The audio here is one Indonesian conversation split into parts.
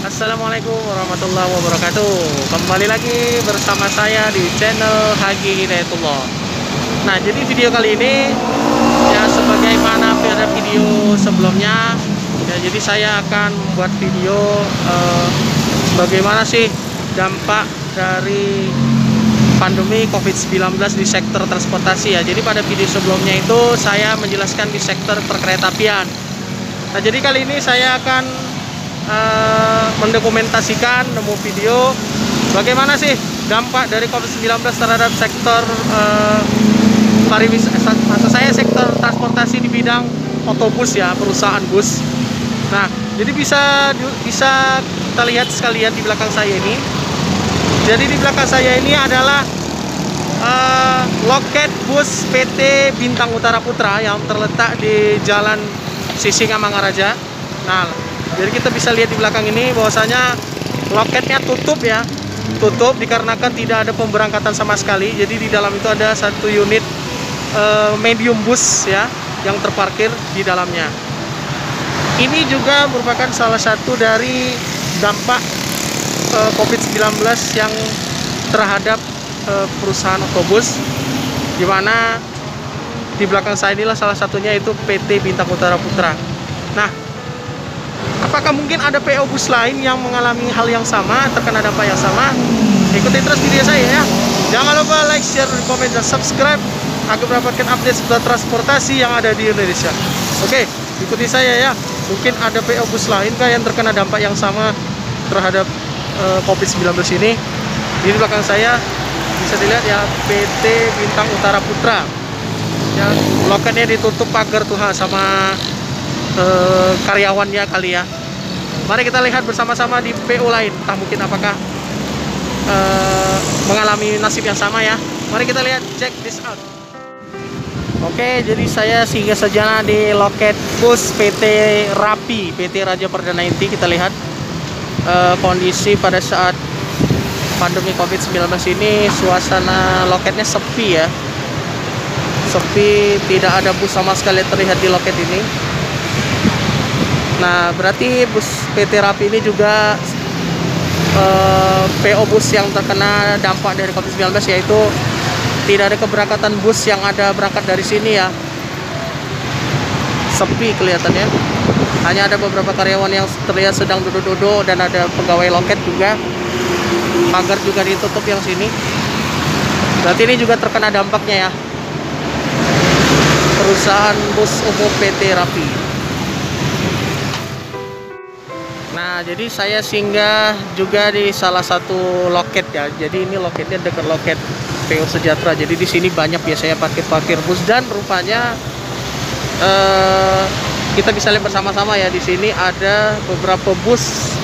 Assalamualaikum warahmatullahi wabarakatuh. Kembali lagi bersama saya di channel Hagi Hidayatullah. Nah, jadi video kali ini ya sebagaimana pada video sebelumnya ya, jadi saya akan membuat video bagaimana sih dampak dari pandemi COVID-19 di sektor transportasi ya. Jadi pada video sebelumnya itu saya menjelaskan di sektor perkeretaapian. Nah, jadi kali ini saya akan mendokumentasikan nemu video bagaimana sih dampak dari COVID-19 terhadap sektor pariwisata, maksud saya sektor transportasi di bidang otobus ya, perusahaan bus. Nah, jadi bisa kita lihat sekalian di belakang saya ini. Jadi di belakang saya ini adalah loket bus PT Bintang Utara Putra yang terletak di Jalan Sisingamangaraja. Nah, jadi kita bisa lihat di belakang ini bahwasanya loketnya tutup ya, tutup dikarenakan tidak ada pemberangkatan sama sekali. Jadi di dalam itu ada satu unit medium bus ya yang terparkir di dalamnya. Ini juga merupakan salah satu dari dampak COVID-19 yang terhadap perusahaan otobus, di mana di belakang saya inilah salah satunya itu PT Bintang Utara Putra. Nah, apakah mungkin ada PO bus lain yang mengalami hal yang sama, terkena dampak yang sama? Ikuti terus video saya ya. Jangan lupa like, share, komen, dan subscribe agar mendapatkan update seputar transportasi yang ada di Indonesia. Oke, ikuti saya ya. Mungkin ada PO bus lain kah yang terkena dampak yang sama terhadap COVID-19 ini? Di belakang saya bisa dilihat ya, PT Bintang Utara Putra. Ya, loketnya ditutup pagar tuh sama karyawannya kali ya. Mari kita lihat bersama-sama di PO lain, entah mungkin apakah mengalami nasib yang sama ya. Mari kita lihat, check this out. Oke, jadi saya singgah saja di loket bus PT Rapi, PT Raja Perdana Inti. Kita lihat kondisi pada saat pandemi COVID-19 ini, suasana loketnya sepi ya. Sepi, tidak ada bus sama sekali terlihat di loket ini. Nah, berarti bus PT Rapi ini juga PO bus yang terkena dampak dari COVID-19, yaitu tidak ada keberangkatan bus yang ada berangkat dari sini ya. Sepi kelihatannya. Hanya ada beberapa karyawan yang terlihat sedang duduk-duduk dan ada pegawai loket juga. Pagar juga ditutup yang sini. Berarti ini juga terkena dampaknya ya. Perusahaan bus umum PT Rapi. Nah, jadi saya singgah juga di salah satu loket ya. Jadi ini loketnya dekat loket PO Sejahtera. Jadi di sini banyak biasanya parkir bus, dan rupanya kita bisa lihat bersama-sama ya, di sini ada beberapa bus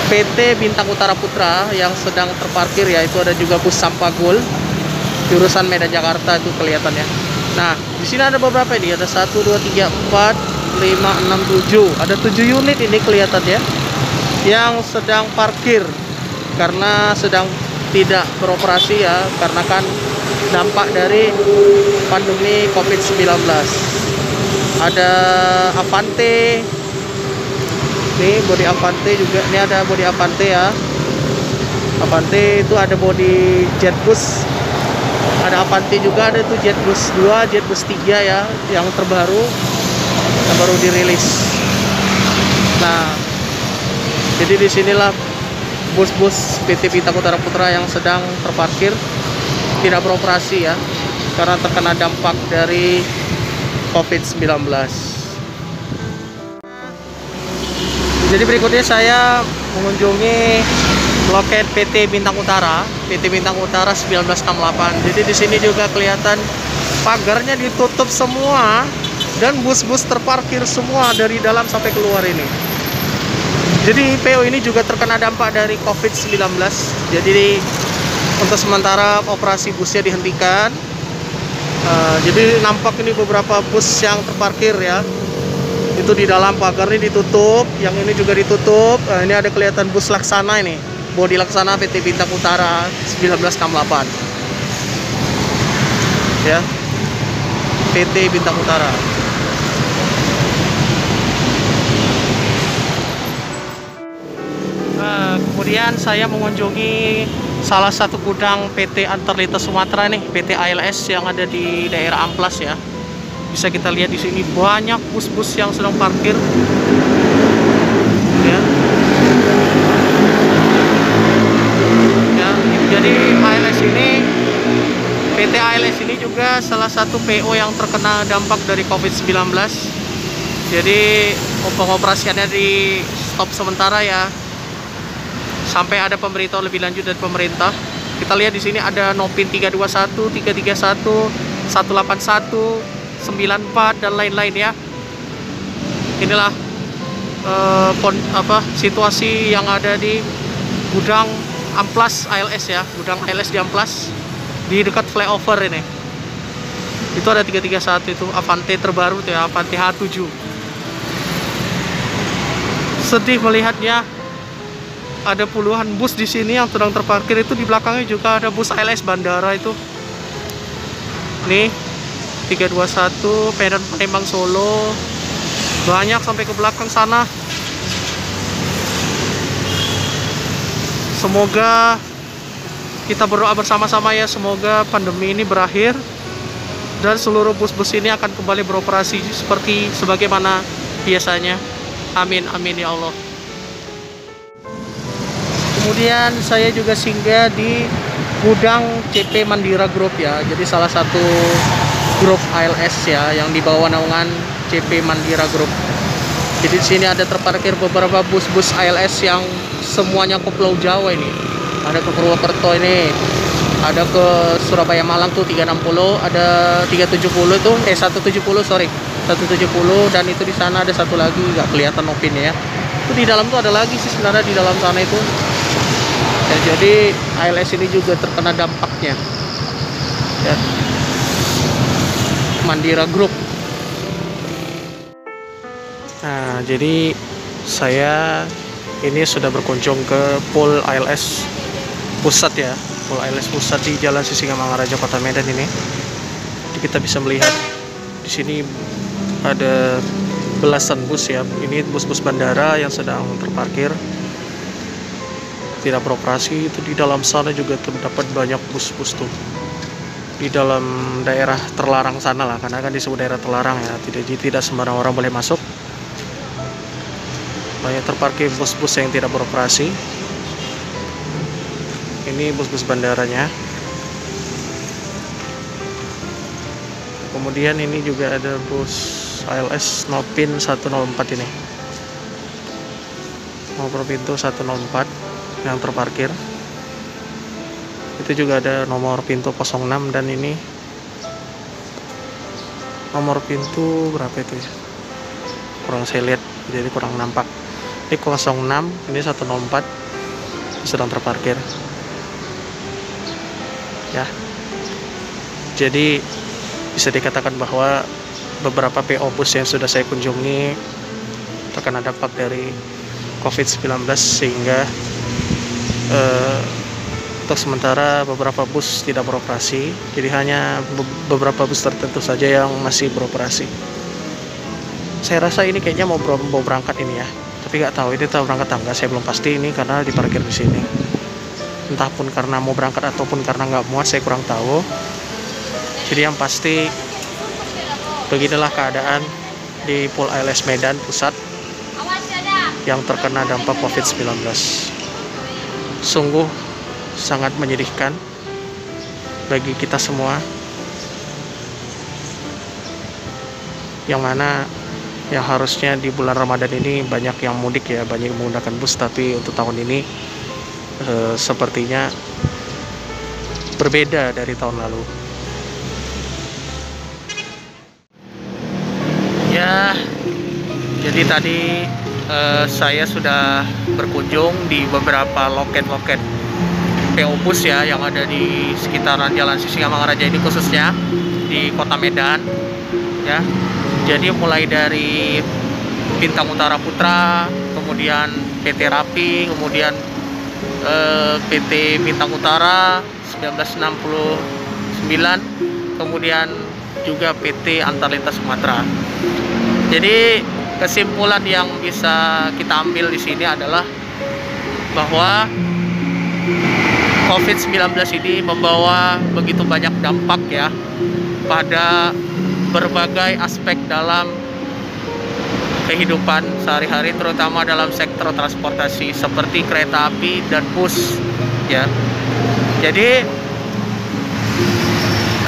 PT Bintang Utara Putra yang sedang terparkir ya. Itu ada juga bus Sampagul jurusan Medan Jakarta itu kelihatannya. Nah, di sini ada beberapa ini, ada 1 2 3 4 5 6 7. Ada 7 unit ini kelihatannya yang sedang parkir karena sedang tidak beroperasi ya, karena kan dampak dari pandemi COVID-19. Ada Avante. Ini bodi Avante juga. Ini ada bodi Avante ya. Avante itu ada bodi Jetbus. Ada Avante juga, ada itu Jetbus 2, Jetbus 3 ya, yang terbaru, yang baru dirilis. Nah, jadi disinilah bus-bus PT Bintang Utara Putra yang sedang terparkir tidak beroperasi ya, karena terkena dampak dari COVID-19. Jadi berikutnya saya mengunjungi loket PT Bintang Utara, PT Bintang Utara 1968. Jadi di sini juga kelihatan pagarnya ditutup semua dan bus-bus terparkir semua dari dalam sampai keluar ini. Jadi PO ini juga terkena dampak dari COVID-19. Jadi untuk sementara operasi busnya dihentikan. Jadi nampak ini beberapa bus yang terparkir ya. Itu di dalam pagarnya ditutup, yang ini juga ditutup. Ini ada kelihatan bus Laksana ini, bodi Laksana PT Bintang Utara 1968 ya, PT Bintang Utara. Kemudian saya mengunjungi salah satu gudang PT Antarlintas Sumatera nih, PT ALS yang ada di daerah Amplas ya. Bisa kita lihat di sini banyak bus-bus yang sedang parkir. Ya. Ya, jadi ALS ini PT ALS ini juga salah satu PO yang terkena dampak dari COVID-19. Jadi pengoperasiannya di stop sementara ya, sampai ada pemberitahuan lebih lanjut dari pemerintah. Kita lihat di sini ada Nopin 321, 331, 181, 94 dan lain-lain ya. Inilah situasi yang ada di gudang Amplas ALS ya, gudang ALS di Amplas di dekat flyover ini. Itu ada 331 itu Avante terbaru tuh ya, Avante H7. Sedih melihatnya, ada puluhan bus di sini yang sedang terparkir. Itu di belakangnya juga ada bus ALS bandara itu. Nih 321 Medan Palembang Solo, banyak sampai ke belakang sana. Semoga kita berdoa bersama-sama ya, semoga pandemi ini berakhir dan seluruh bus-bus ini akan kembali beroperasi seperti sebagaimana biasanya. Amin, amin ya Allah. Kemudian saya juga singgah di gudang CP Mandira Group ya. Jadi salah satu grup ALS ya yang dibawa naungan CP Mandira Group. Jadi di sini ada terparkir beberapa bus-bus ALS yang semuanya ke Pulau Jawa ini. Ada ke Purwokerto ini, ada ke Surabaya Malang tuh 360, ada 370 itu 170 sorry. 170 dan itu di sana ada satu lagi nggak kelihatan Nopinnya ya. Itu di dalam tuh ada lagi sih sebenarnya di dalam sana itu. Ya, jadi ALS ini juga terkena dampaknya. Ya. Mandira Group. Nah, jadi saya ini sudah berkunjung ke Pol ALS Pusat ya, Pol ALS Pusat di Jalan Sisingamangaraja Kota Medan ini. Jadi kita bisa melihat di sini ada belasan bus ya. Ini bus-bus bandara yang sedang terparkir tidak beroperasi. Itu di dalam sana juga terdapat banyak bus-bus tuh di dalam daerah terlarang sana lah, karena kan disebut daerah terlarang ya, tidak sembarang orang boleh masuk. Banyak terparkir bus-bus yang tidak beroperasi. Ini bus-bus bandaranya. Kemudian ini juga ada bus ALS Nopin 104 ini, nomor pintu 104 yang terparkir. Itu juga ada nomor pintu 06 dan ini nomor pintu berapa itu ya, kurang saya lihat jadi kurang nampak. Ini 06, ini 104 sedang terparkir ya. Jadi bisa dikatakan bahwa beberapa PO bus yang sudah saya kunjungi terkena dampak dari COVID-19 sehingga untuk sementara beberapa bus tidak beroperasi. Jadi hanya beberapa bus tertentu saja yang masih beroperasi. Saya rasa ini kayaknya mau berangkat ini ya, tapi nggak tahu ini tahu berangkat atau enggak, saya belum pasti ini karena diparkir di sini. Entah pun karena mau berangkat ataupun karena nggak muat, saya kurang tahu. Jadi yang pasti beginilah keadaan di Pol ALS Medan Pusat yang terkena dampak COVID-19. Sungguh sangat menyedihkan bagi kita semua, yang mana yang harusnya di bulan Ramadan ini banyak yang mudik ya, banyak yang menggunakan bus, tapi untuk tahun ini sepertinya berbeda dari tahun lalu. Ya, jadi tadi saya sudah berkunjung di beberapa loket-loket PO bus ya yang ada di sekitaran Jalan Sisingamangaraja ini, khususnya di Kota Medan ya. Jadi mulai dari Bintang Utara Putra, kemudian PT Rapi, kemudian PT Bintang Utara 1969, kemudian juga PT Antarlintas Sumatera. Jadi kesimpulan yang bisa kita ambil di sini adalah bahwa COVID-19 ini membawa begitu banyak dampak ya pada berbagai aspek dalam kehidupan sehari-hari, terutama dalam sektor transportasi seperti kereta api dan bus ya. Jadi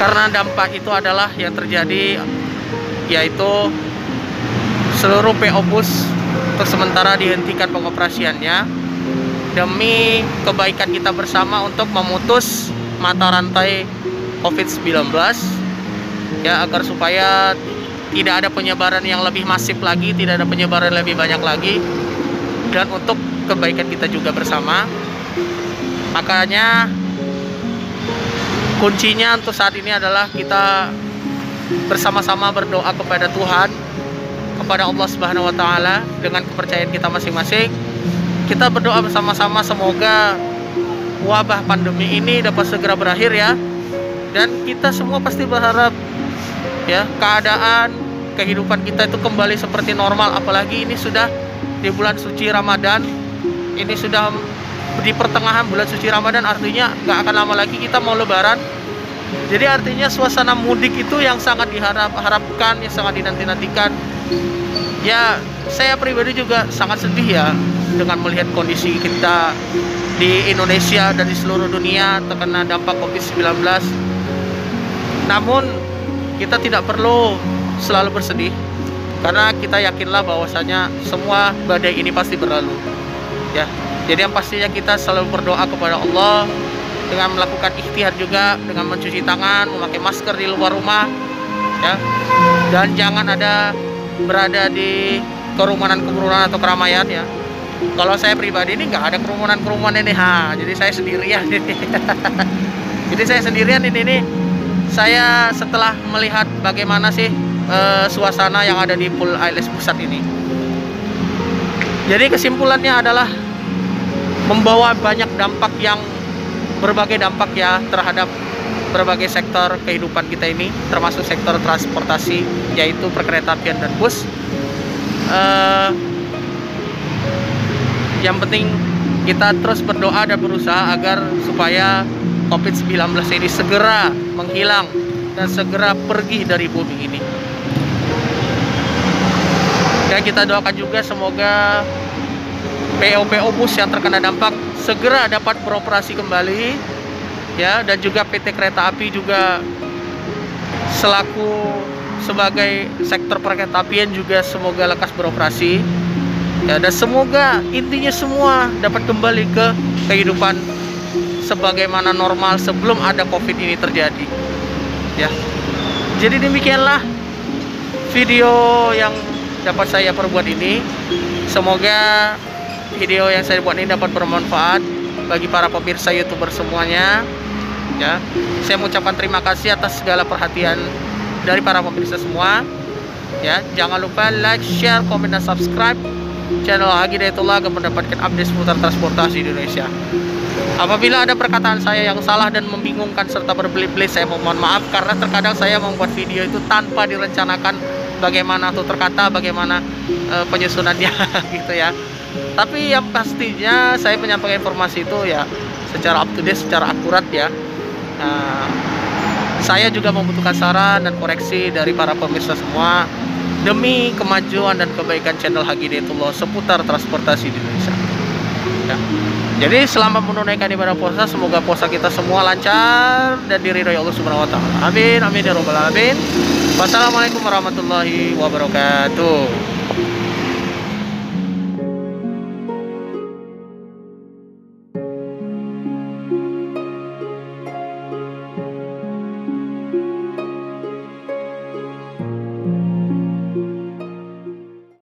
karena dampak itu adalah yang terjadi, yaitu seluruh PO bus untuk sementara dihentikan pengoperasiannya demi kebaikan kita bersama untuk memutus mata rantai COVID-19 ya, agar supaya tidak ada penyebaran yang lebih masif lagi, tidak ada penyebaran lebih banyak lagi, dan untuk kebaikan kita juga bersama. Makanya kuncinya untuk saat ini adalah kita bersama-sama berdoa kepada Tuhan, kepada Allah Subhanahu wa Ta'ala dengan kepercayaan kita masing-masing. Kita berdoa bersama-sama semoga wabah pandemi ini dapat segera berakhir ya. Dan kita semua pasti berharap ya keadaan kehidupan kita itu kembali seperti normal, apalagi ini sudah di bulan suci Ramadan. Ini sudah di pertengahan bulan suci Ramadan, artinya nggak akan lama lagi kita mau lebaran. Jadi artinya suasana mudik itu yang sangat diharapkan, yang sangat dinanti-nantikan. Ya, saya pribadi juga sangat sedih ya dengan melihat kondisi kita di Indonesia dan di seluruh dunia terkena dampak COVID-19. Namun kita tidak perlu selalu bersedih, karena kita yakinlah bahwasanya semua badai ini pasti berlalu ya. Jadi yang pastinya kita selalu berdoa kepada Allah dengan melakukan ikhtiar juga, dengan mencuci tangan, memakai masker di luar rumah ya, dan jangan ada berada di kerumunan atau keramaian ya. Kalau saya pribadi ini nggak ada kerumunan ini, jadi saya sendirian ini. Jadi saya sendirian ini. Saya setelah melihat bagaimana sih suasana yang ada di Pool ILS Pusat ini. Jadi kesimpulannya adalah membawa banyak dampak, yang berbagai dampak ya terhadap berbagai sektor kehidupan kita ini, termasuk sektor transportasi, yaitu perkeretaapian dan bus. Yang penting kita terus berdoa dan berusaha agar supaya COVID-19 ini segera menghilang dan segera pergi dari bumi ini. Dan kita doakan juga semoga PO bus yang terkena dampak segera dapat beroperasi kembali ya, dan juga PT Kereta Api juga selaku sebagai sektor perkeretaapian juga semoga lekas beroperasi ya, dan semoga intinya semua dapat kembali ke kehidupan sebagaimana normal sebelum ada COVID ini terjadi ya. Jadi demikianlah video yang dapat saya perbuat ini. Semoga video yang saya buat ini dapat bermanfaat bagi para pemirsa YouTuber semuanya ya. Saya mengucapkan terima kasih atas segala perhatian dari para pemirsa semua ya. Jangan lupa like, share, komen, dan subscribe channel Hagi Hidayatullah agar mendapatkan update seputar transportasi di Indonesia. Apabila ada perkataan saya yang salah dan membingungkan serta berbelit-belit, saya mohon maaf, karena terkadang saya membuat video itu tanpa direncanakan bagaimana tutur kata, bagaimana penyusunannya gitu ya. Tapi yang pastinya saya menyampaikan informasi itu ya secara up to date, secara akurat ya. Saya juga membutuhkan saran dan koreksi dari para pemirsa semua demi kemajuan dan kebaikan channel Hagi Hidayatullah seputar transportasi di Indonesia ya. Jadi selamat menunaikan ibadah puasa, semoga puasa kita semua lancar dan diridhoi Allah Subhanahu wa Ta'ala. Amin amin ya rabbal alamin. Wassalamualaikum warahmatullahi wabarakatuh.